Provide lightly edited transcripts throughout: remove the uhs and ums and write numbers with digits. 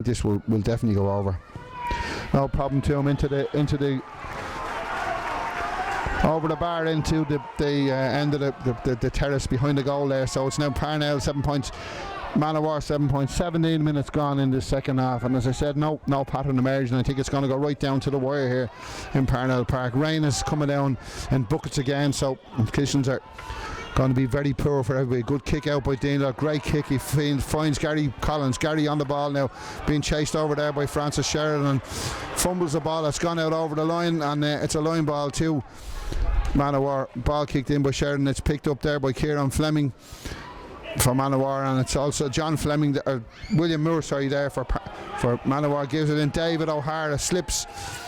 this will definitely go over. No problem to him into the over the bar into the end of the terrace behind the goal there. So it's now Parnell 7 points, Manowar 7 points. 17 minutes gone in the second half, and as I said, no pattern emerging. I think it's going to go right down to the wire here in Parnell Park. Rain is coming down in buckets again, so conditions are going to be very poor for everybody. Good kick out by Dean. Great kick. He finds Gary Collins. Gary on the ball now, being chased over there by Francis Sheridan. Fumbles the ball. It's gone out over the line, and it's a line ball too. Manowar. Ball kicked in by Sheridan. It's picked up there by Kieran Fleming for Manowar, and it's also John Fleming, William Moore, sorry, there for Manowar. Gives it in. David O'Hara slips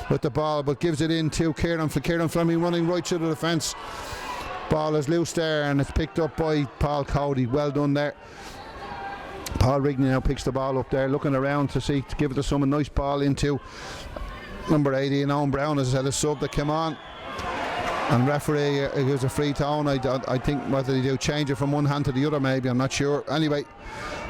with the ball, but gives it in to Kieran Fleming, running right through the defence. Ball is loose there, and it's picked up by Paul Cody. Well done there. Paul Rigney now picks the ball up there, looking around to give it to someone. Nice ball into number 18, Owen Brown, as I said, a sub that came on. And referee gives a free tone. I think whether they do change it from one hand to the other, maybe, I'm not sure. Anyway,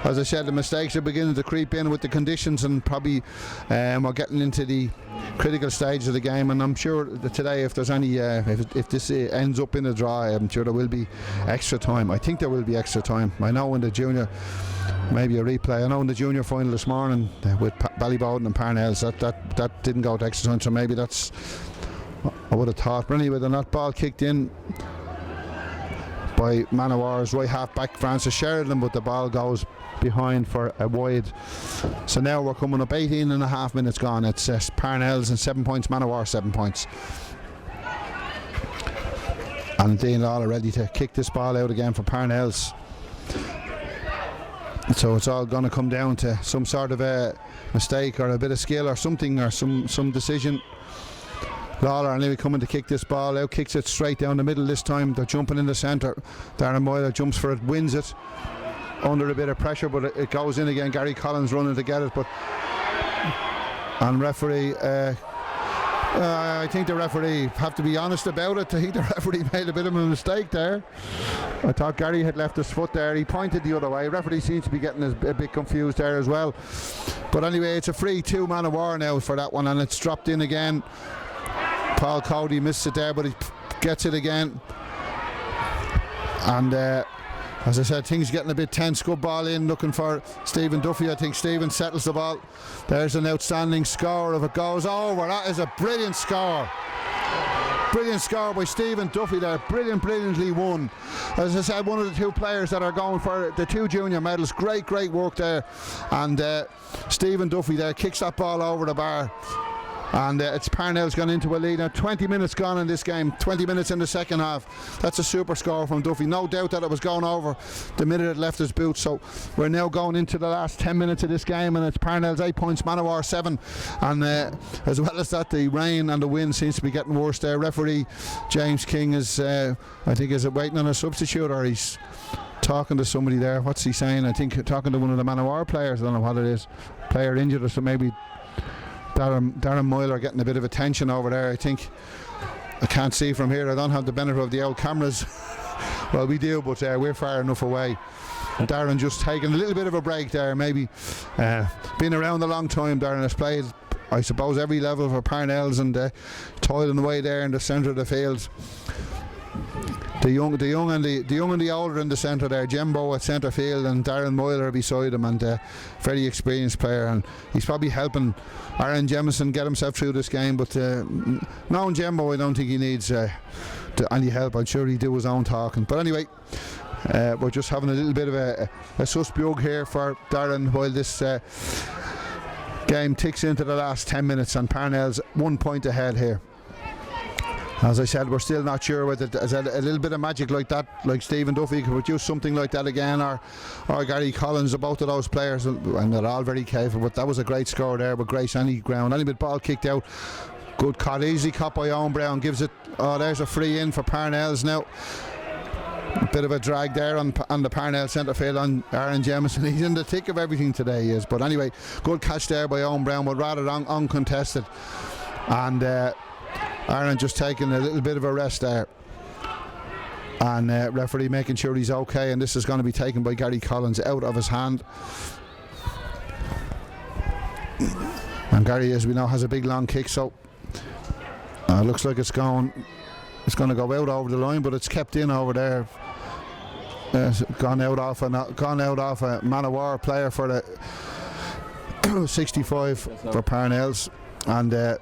as I said, the mistakes are beginning to creep in with the conditions, and probably we're getting into the critical stage of the game. And I'm sure that today, if there's any, if this ends up in a draw, I'm sure there will be extra time. I think there will be extra time. I know in the junior, maybe a replay. I know in the junior final this morning with Ballybowden and Parnells that didn't go to extra time, so maybe that's, I would have thought. But anyway, then that ball kicked in by Manowar's right half back Francis Sheridan, but the ball goes behind for a wide. So now we're coming up 18 and a half minutes gone. It's Parnells and 7 points, Manowar 7 points. And Dean Lawler ready to kick this ball out again for Parnells. So it's all going to come down to some sort of a mistake or a bit of skill or something, or some decision. Lawler anyway coming to kick this ball out, kicks it straight down the middle this time. They're jumping in the centre. Darren Moyler jumps for it, wins it under a bit of pressure, but it goes in again. Gary Collins running to get it, and referee, I think the referee, have to be honest about it, I think the referee made a bit of a mistake there. I thought Gary had left his foot there. He pointed the other way. Referee seems to be getting a bit confused there as well. But anyway, it's a free 2-man-of-war now for that one, and it's dropped in again. Paul Cody missed it there, but he gets it again. And as I said, things getting a bit tense. Good ball in, looking for Stephen Duffy. I think Stephen settles the ball. There's an outstanding score. If it goes over, that is a brilliant score. Brilliant score by Stephen Duffy there. Brilliantly won. As I said, one of the two players that are going for the 2 junior medals. Great work there. And Stephen Duffy there kicks that ball over the bar. And it's Parnell's gone into a lead now. 20 minutes gone in this game, 20 minutes in the second half. That's a super score from Duffy. No doubt that it was going over the minute it left his boot. So we're now going into the last 10 minutes of this game, and it's Parnell's 8 points, Manowar 7. And as well as that, the rain and the wind seems to be getting worse there. Referee James King is, I think, is it waiting on a substitute, or he's talking to somebody there. What's he saying? I think talking to one of the Manowar players. I don't know what it is. Player injured, or so maybe Darren Moyle are getting a bit of attention over there. I think I can't see from here. I don't have the benefit of the old cameras. Well, we do, but we're far enough away. And Darren just taking a little bit of a break there. Maybe been around a long time. Darren has played, I suppose, every level for Parnells, and toiling away there in the centre of the field. The young and the older in the centre there. Jembo at centre field, and Darren Moyler beside him, and very experienced player, and he's probably helping Aaron Jemison get himself through this game. But knowing Jembo, I don't think he needs any help. I'm sure he'd do his own talking. But anyway, we're just having a little bit of a susbug here for Darren while this game ticks into the last 10 minutes, and Parnell's 1 point ahead here. As I said, we're still not sure whether a little bit of magic like that, like Stephen Duffy could produce something like that again, or Gary Collins, or both of those players, and they're all very capable. But that was a great score there with Grace any ground. Any bit ball kicked out. Good cut, easy cut by Owen Brown, gives it, there's a free in for Parnells now. A bit of a drag there on the Parnell centre field on Aaron Jemison. He's in the thick of everything today, he is. But anyway, good catch there by Owen Brown, but rather uncontested. And Aaron just taking a little bit of a rest there, and referee making sure he's okay, and this is going to be taken by Gary Collins out of his hand. And Gary, as we know, has a big long kick, so looks like it's going to go out over the line, but it's kept in over there. Gone out off a man of war player for the 65 for Parnells, and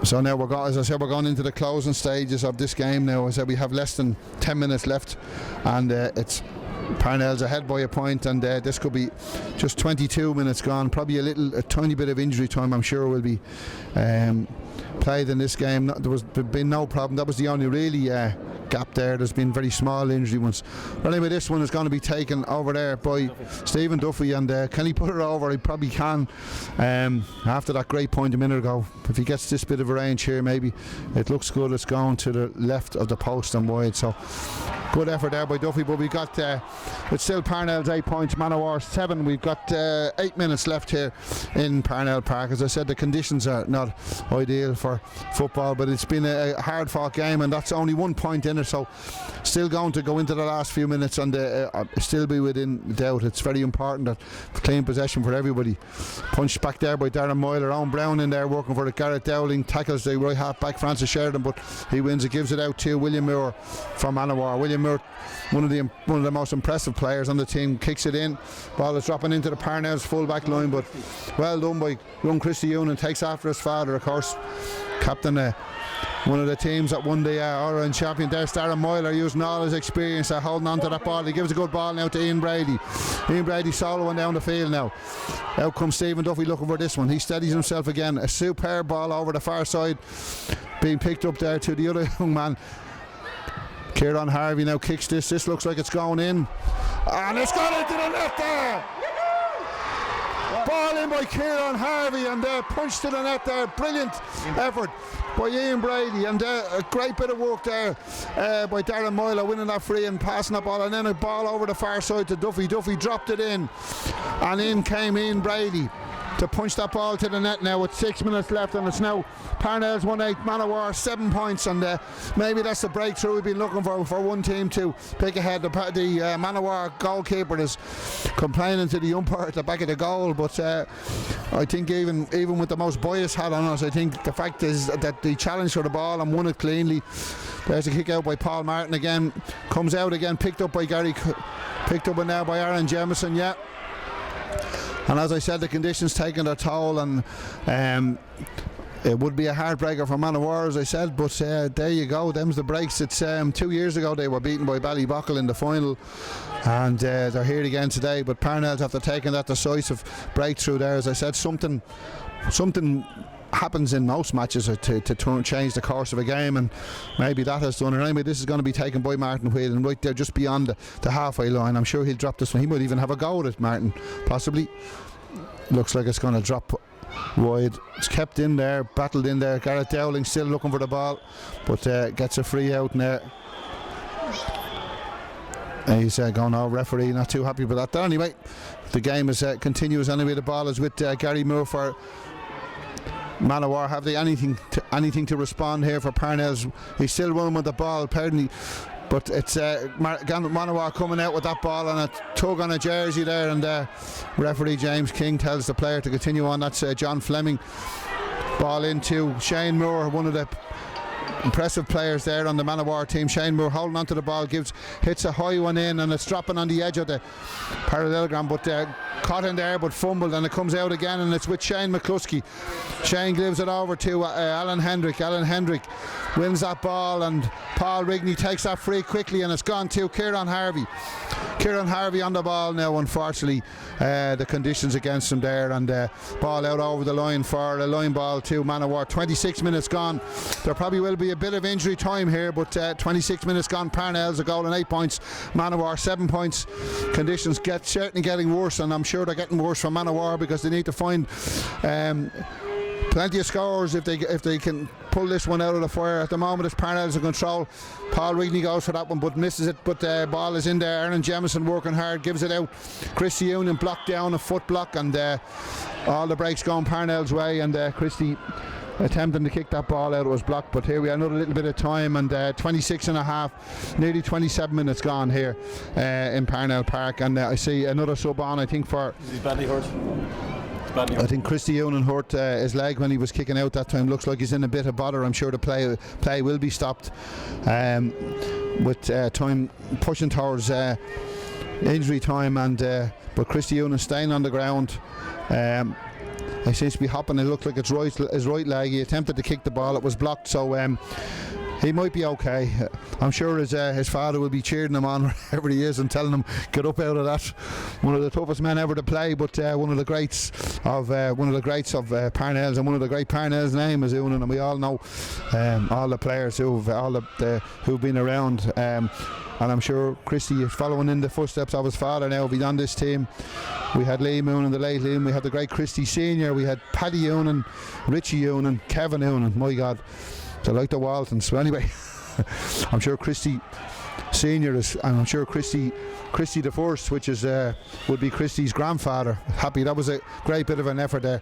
so now as I said, we're going into the closing stages of this game now. As I said, we have less than 10 minutes left, and it's Parnells ahead by a point, and this could be just 22 minutes gone. Probably a tiny bit of injury time, I'm sure, will be played in this game. There's been no problem. That was the only really gap there. There's been very small injury ones. But anyway, this one is going to be taken over there by Stephen Duffy, and can he put it over? He probably can. After that great point a minute ago, if he gets this bit of a range here, maybe it looks good. It's going to the left of the post and wide, so good effort there by Duffy. But we got it's still Parnell's 8 points, Manowar 7. We've got 8 minutes left here in Parnell Park. As I said, the conditions are not ideal for football, but it's been a hard fought game, and that's only 1 point in it, so still going to go into the last few minutes and still be within doubt. It's very important that clean possession for everybody. Punched back there by Darren Moyler. Owen Brown in there working for it. Garrett Dowling tackles the right half back Francis Sheridan, but he wins it, gives it out to William Moore from Manowar. William Moore, one of the most impressive players on the team, kicks it in. Ball is dropping into the Parnells full back line, but well done by young Christy Unan. Takes after his father, of course, captain one of the teams that won the All-Ireland champion. There's Darren Moyler using all his experience holding on to that ball. He gives a good ball now to Ian Brady. Ian Brady soloing down the field now. Out comes Stephen Duffy looking for this one. He steadies himself again. A superb ball over the far side, being picked up there to the other young man. Kieran Harvey now kicks this. This looks like it's going in, and it's gone into the net there. Ball in by Kieran Harvey, and punched to the net there. Brilliant effort by Ian Brady, and a great bit of work there by Darren Moyler, winning that free and passing that ball, and then a ball over the far side to Duffy. Duffy dropped it in, and in came Ian Brady to punch that ball to the net now with 6 minutes left, and it's now Parnells 1-8, Manowar 7 points, and maybe that's the breakthrough we've been looking for one team to pick ahead. The Manowar goalkeeper is complaining to the umpire at the back of the goal, but I think even with the most biased hat on us, I think the fact is that they challenged for the ball and won it cleanly. There's a kick out by Paul Martin again, comes out again, picked up by Gary, picked up now by Aaron Jemison, yeah. And as I said, the conditions taking their toll, and it would be a heartbreaker for Manowar, as I said, but there you go, them's the breaks. It's 2 years ago they were beaten by Ballybuckle in the final, and they're here again today, but Parnells, after taking that decisive breakthrough there, as I said, something happens in most matches to change the course of a game, and maybe that has done it. Anyway, this is going to be taken by Martin Whelan right there just beyond the halfway line. I'm sure he'll drop this one. He might even have a go at it, Martin, possibly. Looks like it's going to drop wide. It's kept in there, battled in there. Garrett Dowling still looking for the ball, but gets a free out in there. He's going, referee not too happy with that. But anyway, the game is continues anyway. The ball is with Gary Moore for Manowar. Have they anything to respond here for Parnells? He's still running with the ball, pardon me, but it's Manowar coming out with that ball and a tug on a jersey there, and referee James King tells the player to continue on. That's John Fleming. Ball into Shane Moore, one of the impressive players there on the Manowar team. Shane Moore holding onto the ball, hits a high one in, and it's dropping on the edge of the parallelogram, but caught in there but fumbled, and it comes out again, and it's with Shane McCluskey. Shane gives it over to Alan Hendrick. Alan Hendrick wins that ball, and Paul Rigney takes that free quickly, and it's gone to Kieran Harvey. Kieran Harvey on the ball now, unfortunately. The conditions against him there, and ball out over the line for a line ball to Manowar. 26 minutes gone. There probably will be a bit of injury time here, but 26 minutes gone. Parnells a goal and 8 points. Manowar 7 points. Conditions certainly getting worse, and I'm sure they're getting worse for Manowar because they need to find plenty of scores if they can pull this one out of the fire. At the moment it's Parnells in control. Paul Rigney goes for that one but misses it, but the ball is in there. Aaron Jemison working hard, gives it out. Christy Union blocked down, a foot block, and all the breaks going Parnell's way, and Christy attempting to kick that ball out, it was blocked. But here we are, another little bit of time, and 26 and a half, nearly 27 minutes gone here in Parnell Park, and I see another sub on, I think, for... Is he badly hurt? I think Christy Unan hurt his leg when he was kicking out that time. Looks like he's in a bit of bother. I'm sure the play will be stopped with time pushing towards injury time. And but Christy Unan staying on the ground. He seems to be hopping. It looked like it's his right leg. He attempted to kick the ball. It was blocked. So he might be okay. I'm sure his father will be cheering him on wherever he is and telling him get up out of that. One of the toughest men ever to play, but one of the greats of Parnells, and one of the great Parnells' name is Unan, and we all know all the players who've been around. And I'm sure Christy is following in the footsteps of his father now. He's on this team. We had Liam Unan, the late Liam. We had the great Christy Senior. We had Paddy Unan, Richie Unan, Kevin Unan. My God. I like the Waltons. So anyway, I'm sure Christy Senior is, and I'm sure Christy the First, which is would be Christy's grandfather. Happy. That was a great bit of an effort there.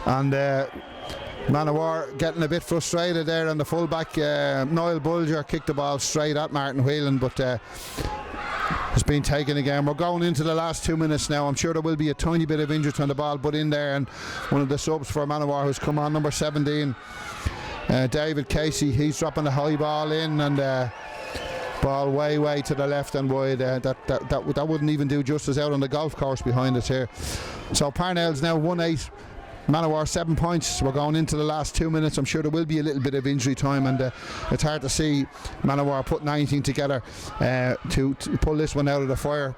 And Manowar getting a bit frustrated there on the fullback. Niall Bulger kicked the ball straight at Martin Whelan, but has been taken again. We're going into the last 2 minutes now. I'm sure there will be a tiny bit of injury on the ball, but in there, and one of the subs for Manowar who's come on, number 17. David Casey, he's dropping the high ball in, and ball way to the left and wide. That wouldn't even do justice out on the golf course behind us here. So Parnells now 1-8, Manowar 7 points. We're going into the last 2 minutes. I'm sure there will be a little bit of injury time, and it's hard to see Manowar putting anything together to pull this one out of the fire.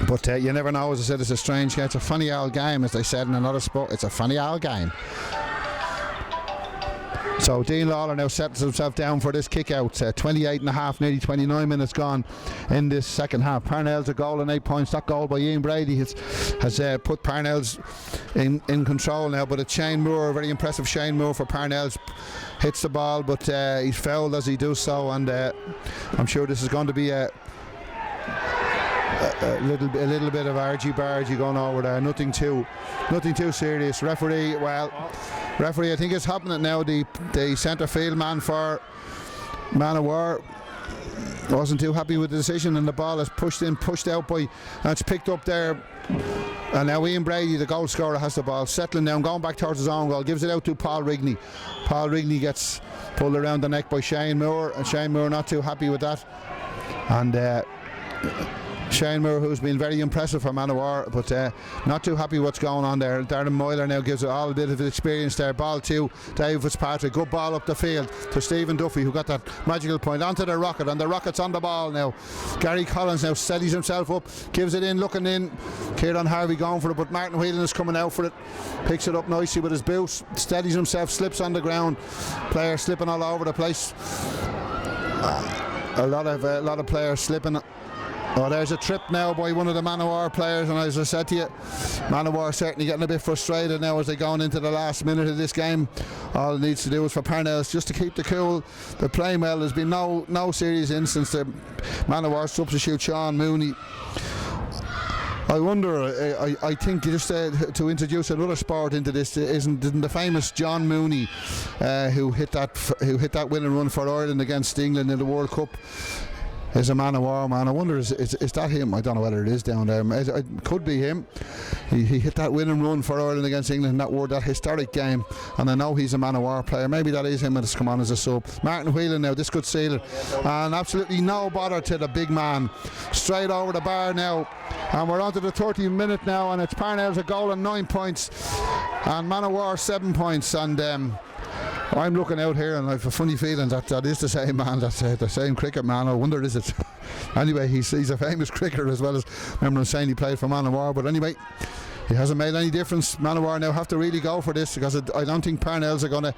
But you never know. As I said, it's a strange game. It's a funny old game, as they said in another sport. It's a funny old game. So Dean Lawler now sets himself down for this kick out. 28 and a half, nearly 29 minutes gone in this second half. Parnells a goal and 8 points. That goal by Ian Brady has put Parnells in control now, but it's Shane Moore, a very impressive Shane Moore for Parnells. Hits the ball, but he's fouled as he does so, and I'm sure this is going to be a little bit of argy-bargy going over there. Nothing too serious. Referee, I think it's happening now. The centre field man for Manowar wasn't too happy with the decision, and the ball is pushed out by, and it's picked up there. And now Ian Brady, the goal scorer, has the ball, settling down, going back towards his own goal, gives it out to Paul Rigney. Paul Rigney gets pulled around the neck by Shane Moore, and Shane Moore not too happy with that. And Shane Moore, who's been very impressive for Manowar, but not too happy what's going on there. Darren Moyler now gives it all a bit of experience there. Ball to Dave Fitzpatrick. Good ball up the field to Stephen Duffy, who got that magical point onto the Rocket, and the Rocket's on the ball now. Gary Collins now steadies himself up, gives it in, looking in. Kieran Harvey going for it, but Martin Whelan is coming out for it. Picks it up nicely with his boots, steadies himself, slips on the ground. Player slipping all over the place. A lot of players slipping. Oh, there's a trip now by one of the Manowar players, and as I said to you, Manowar certainly getting a bit frustrated now as they're going into the last minute of this game. All it needs to do is for Parnells just to keep the cool. They're playing well. There's been no serious instance. The Manowar substitute Sean Mooney. I wonder, I think just to introduce another sport into this, didn't the famous John Mooney, who hit that winning run for Ireland against England in the World Cup, is a Manowar man. I wonder, is that him? I don't know whether it is down there. It could be him. He hit that winning run for Ireland against England in that historic game, and I know he's a Manowar player. Maybe that is him, and it's come on as a sub. Martin Whelan now, this could seal it, and absolutely no bother to the big man. Straight over the bar now, and we're on to the 30th minute now, and it's Parnells a goal and 9 points, and Manowar 7 points, and I'm looking out here and I have a funny feeling that is the same man, that's the same cricket man. I wonder, is it? Anyway, he's a famous cricketer, as well as, remember I'm saying he played for Manowar, but anyway, he hasn't made any difference. Manowar now have to really go for this, because I don't think Parnells are going to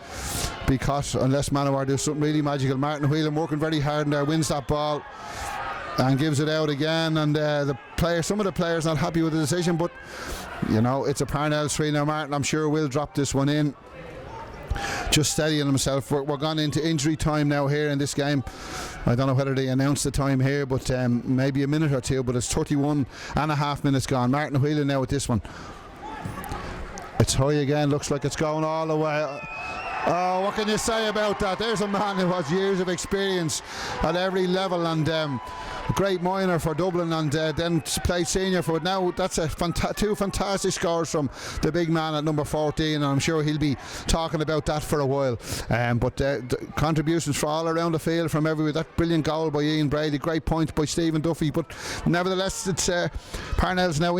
be caught unless Manowar do something really magical. Martin Whelan working very hard in there, wins that ball and gives it out again, and some of the players not happy with the decision, but you know, it's a Parnells 3 now. Martin, I'm sure, will drop this one in. Just steadying himself. We're gone into injury time now here in this game. I don't know whether they announced the time here, but maybe a minute or two, but it's 31 and a half minutes gone. Martin Whelan now with this one. It's high again, looks like it's going all the way. Oh, what can you say about that? There's a man who has years of experience at every level, and a great minor for Dublin, and then played senior for it. Now that's two fantastic scores from the big man at number 14, and I'm sure he'll be talking about that for a while. But the contributions for all around the field from everywhere. That brilliant goal by Ian Brady, great point by Stephen Duffy, but nevertheless it's Parnells now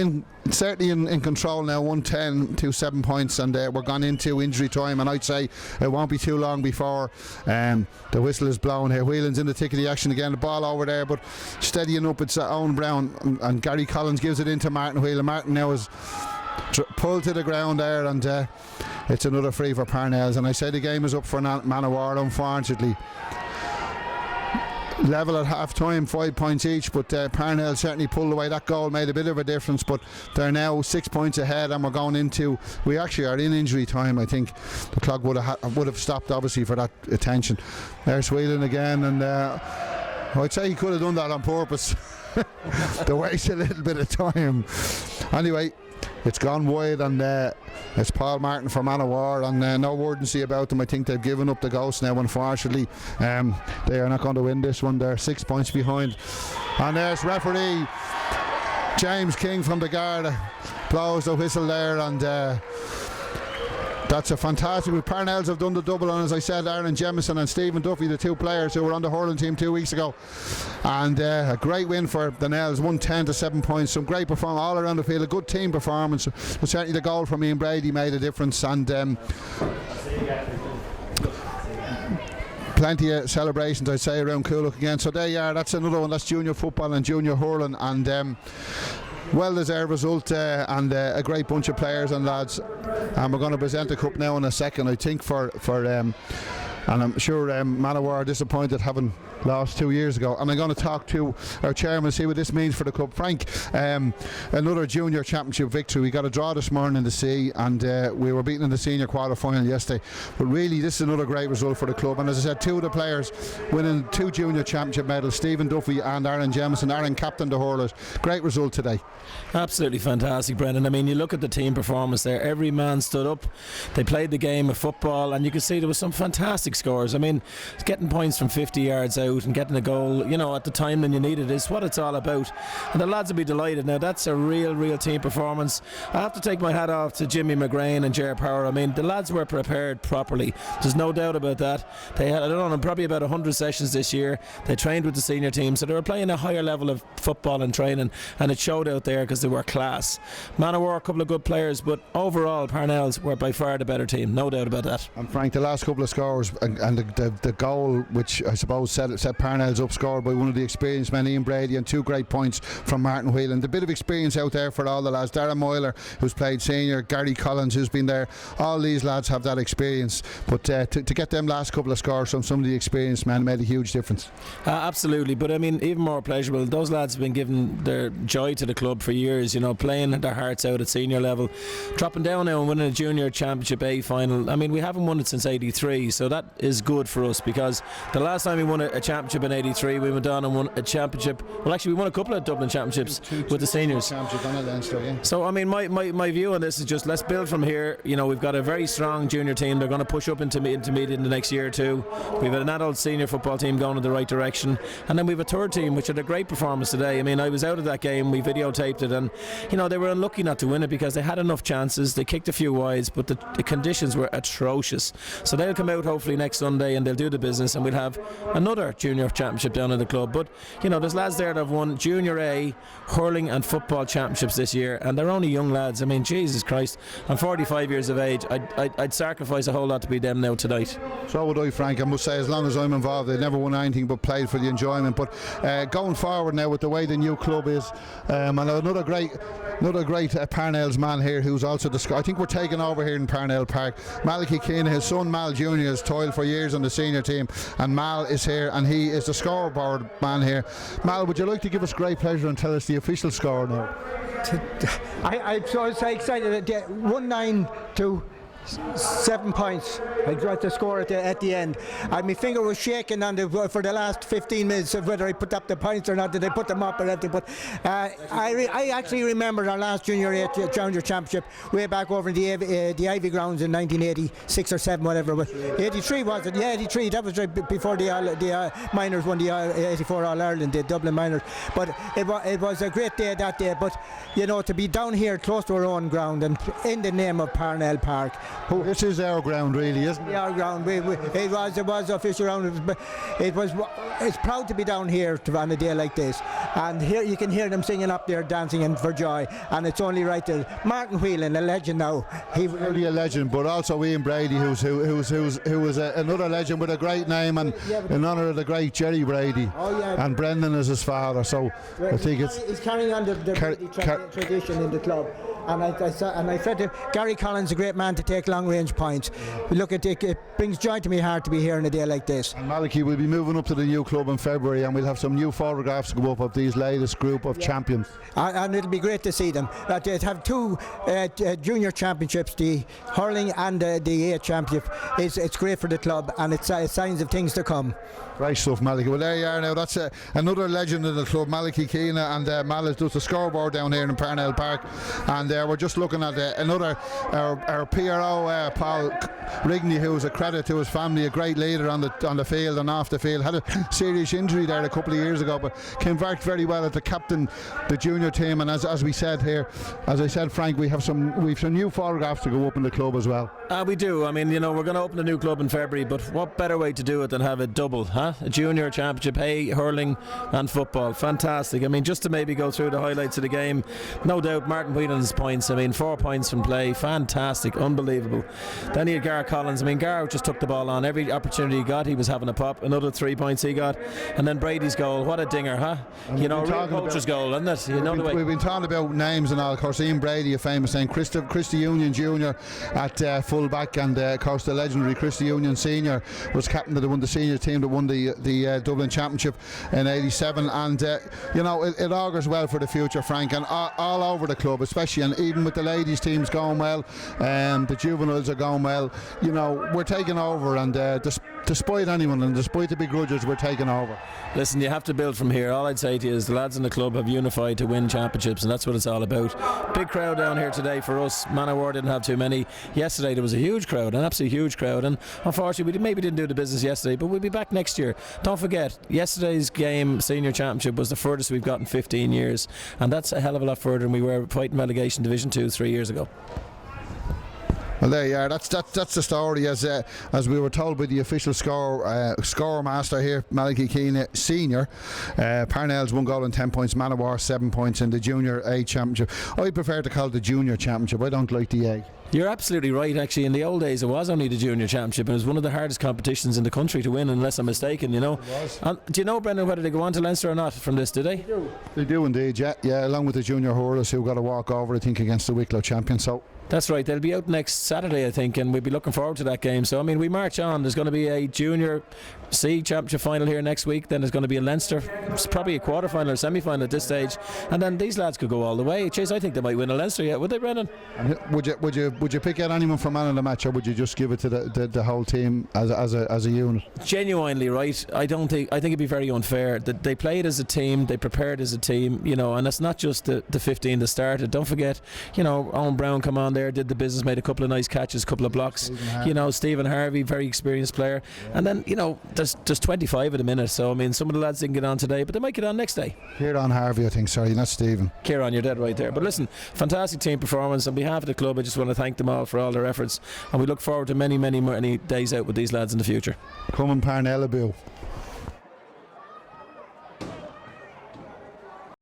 certainly in control now, 110 to 7 points, and we're gone into injury time, and I'd say it won't be too long before the whistle is blown here. Whelan's in the thick of the action again, the ball over there, but steadying up, it's Owen Brown, and Gary Collins gives it into Martin Whelan. Martin now is pulled to the ground there, and it's another free for Parnells, and I say the game is up for Manowar, unfortunately. Level at half time, 5 points each, but Parnell certainly pulled away. That goal made a bit of a difference, but they're now 6 points ahead, and we actually are in injury time. I think the clock would have stopped obviously for that attention. There's Whelan again, and I'd say he could have done that on purpose to waste a little bit of time. Anyway, it's gone wide, and it's Paul Martin for Manowar, and no urgency about them. I think they've given up the ghost now, unfortunately. They are not going to win this one. They're 6 points behind, and there's referee James King from the Garda blows the whistle there, and that's a fantastic. Parnells have done the double, and as I said, Aaron Jemison and Stephen Duffy, the two players who were on the hurling team 2 weeks ago, and a great win for the Nels, 110 to 7 points. Some great performance all around the field, a good team performance, but certainly the goal from Ian Brady made a difference, and plenty of celebrations, I'd say, around Coolock again. So there you are, that's another one. That's junior football and junior hurling, and well-deserved result, and a great bunch of players and lads, and we're going to present the cup now in a second, I think, for and I'm sure Manowar are disappointed having lost 2 years ago. And I'm going to talk to our chairman, see what this means for the club. Frank, another junior championship victory. We got a draw this morning in the sea, and we were beaten in the senior quarter-final yesterday. But really, this is another great result for the club. And as I said, two of the players winning 2 junior championship medals, Stephen Duffy and Aaron Jemison. Aaron captained the hurlers. Great result today. Absolutely fantastic, Brendan. I mean, you look at the team performance there. Every man stood up. They played the game of football, and you can see there was some fantastic scores. I mean, getting points from 50 yards out and getting a goal, you know, at the time when you need it is what it's all about. And the lads will be delighted. Now, that's a real team performance. I have to take my hat off to Jimmy McGrain and Ger Power. I mean, the lads were prepared properly. There's no doubt about that. They had, I don't know, probably about 100 sessions this year. They trained with the senior team, so they were playing a higher level of football and training, and it showed out there because they were class. Manowar, a couple of good players, but overall Parnells were by far the better team, no doubt about that. And Frank, the last couple of scores and the goal, which I suppose set Parnells up, scored by one of the experienced men, Ian Brady, and 2 great points from Martin Whelan. The bit of experience out there for all the lads. Darren Moyler, who's played senior, Gary Collins, who's been there. All these lads have that experience, but to get them last couple of scores from some of the experienced men made a huge difference. Absolutely, but I mean, even more pleasurable, those lads have been giving their joy to the club for years, you know, playing their hearts out at senior level, dropping down now and winning a junior championship A final. I mean, we haven't won it since 83, so that is good for us, because the last time we won a championship in 83, we went on and won a championship. Well, actually, we won a couple of Dublin championships with the seniors. So I mean, my view on this is just, let's build from here. You know, we've got a very strong junior team. They're going to push up into intermediate in the next year or two. We've got an adult senior football team going in the right direction, and then we have a third team which had a great performance today. I mean, I was out of that game, we videotaped it, and you know, they were unlucky not to win it because they had enough chances. They kicked a few wides, but the conditions were atrocious. So they'll come out hopefully next Sunday and they'll do the business, and we'll have another junior championship down in the club. But you know, there's lads there that have won junior A, hurling and football championships this year, and they're only young lads. I mean, Jesus Christ, I'm 45 years of age. I'd sacrifice a whole lot to be them now tonight. So would I, Frank. I must say, as long as I'm involved, they've never won anything but played for the enjoyment. But going forward now with the way the new club is, and another great Parnells man here who's also I think we're taking over here in Parnell Park. Malachy Keane, his son Mal Jr. has toiled for years on the senior team, and Mal is here, and he is the scoreboard man here. Mal, would you like to give us great pleasure and tell us the official score now? I'm so excited. 1-9 to 7 points. I got the score at the end. And my finger was shaking for the last 15 minutes of whether I put up the points or not. Did I put them up or anything? But I actually remember our last Junior Championship way back over in the Ivy Grounds in 1986 or 7, whatever. But 83 was it? Yeah, 83. That was right before the minors won the 84 All Ireland, the Dublin minors. But it was a great day that day. But you know, to be down here close to our own ground and in the name of Parnell Park. This is our ground, really, isn't it? Our ground. It was official ground. It's proud to be down here on a day like this. And here you can hear them singing up there, dancing and for joy. And it's only right there. Martin Whelan, a legend now. He really a legend, but also Ian Brady, who was another legend with a great name, and in honour of the great Jerry Brady. Oh, yeah. And Brendan is his father. So I think he's carrying on the Brady tradition in the club. And I said to him, Gary Collins, a great man to take long-range points. Look, it brings joy to my heart to be here on a day like this. And Malachy will be moving up to the new club in February, and we'll have some new photographs to go up of these latest group of champions. And it'll be great to see them. They have 2 junior championships, the hurling and the A championship. It's great for the club, and it's signs of things to come. Great stuff, Malachy. Well, there you are now. That's another legend of the club, Malachy Keena, and Malachy does the scoreboard down here in Parnell Park. And we're just looking at another, our PRO, Paul Rigney, who is a credit to his family, a great leader on the field and off the field. Had a serious injury there a couple of years ago, but came back very well at the captain, the junior team. And as we said here, as I said, Frank, we've some new photographs to go up in the club as well. We do. I mean, you know, we're going to open a new club in February, but what better way to do it than have it double, huh? A junior championship, hurling and football. Fantastic. I mean, just to maybe go through the highlights of the game, no doubt Martin Whelan's points. I mean, 4 points from play, fantastic, unbelievable. Then he had Gar Collins. I mean, Gar just took the ball on every opportunity he got. He was having a pop. Another 3 points he got, and then Brady's goal. What a dinger, huh? And you know, real coach's goal, isn't it? You know the way. We've been talking about names and all. Of course, Ian Brady, a famous name. Christy Union Jr. at full back, and of course the legendary Christy Union Senior was captain of the senior team that won the Dublin Championship in '87, and you know, it augurs well for the future, Frank, and all over the club, especially, and even with the ladies teams going well, the juveniles are going well. You know, we're taking over, and despite anyone and despite the begrudges, we're taking over. Listen, you have to build from here. All I'd say to you is the lads in the club have unified to win championships, and that's what it's all about. Big crowd down here today for us. Manowar didn't have too many. Yesterday there was a huge crowd, an absolutely huge crowd, and unfortunately we maybe didn't do the business yesterday, but we'll be back next year. Don't forget, yesterday's game, senior championship, was the furthest we've got in 15 years, and that's a hell of a lot further than we were fighting relegation Division 2 3 years ago. Well, there you are. That's the story, as we were told by the official score master here, Malachy Keena Senior. Parnells 1 goal and 10 points. Manowar 7 points in the Junior A Championship. I prefer to call it the Junior Championship. I don't like the A. You're absolutely right. Actually, in the old days, it was only the Junior Championship, and it was one of the hardest competitions in the country to win, unless I'm mistaken. You know. It was. And do you know, Brendan, whether they go on to Leinster or not from this? Do they? They do indeed. Yeah. Along with the junior hurlers who got a walk over, I think, against the Wicklow champion. So. That's right, they'll be out next Saturday, I think, and we'll be looking forward to that game. So, I mean, we march on. There's going to be a Junior C Championship final here next week. Then there's going to be a Leinster. It's probably a quarter-final or semi-final at this stage. And then these lads could go all the way. Chase, I think they might win a Leinster yet, would they, Brendan? And would you pick out anyone for man of the match, or would you just give it to the whole team as a unit? Genuinely, right? I think it'd be very unfair. That they played as a team, they prepared as a team, you know, and it's not just the 15 that started. Don't forget, you know, Owen Brown come on there, did the business, made a couple of nice catches, a couple of blocks. You know, Stephen Harvey, very experienced player. Yeah. And then, you know, there's 25 at the minute, so I mean, some of the lads didn't get on today, but they might get on next day. Kieran Harvey, I think. Sorry, not Stephen. Kieran, you're dead right there. But listen, fantastic team performance. On behalf of the club, I just want to thank them all for all their efforts, and we look forward to many days out with these lads in the future. Come on, Parnell.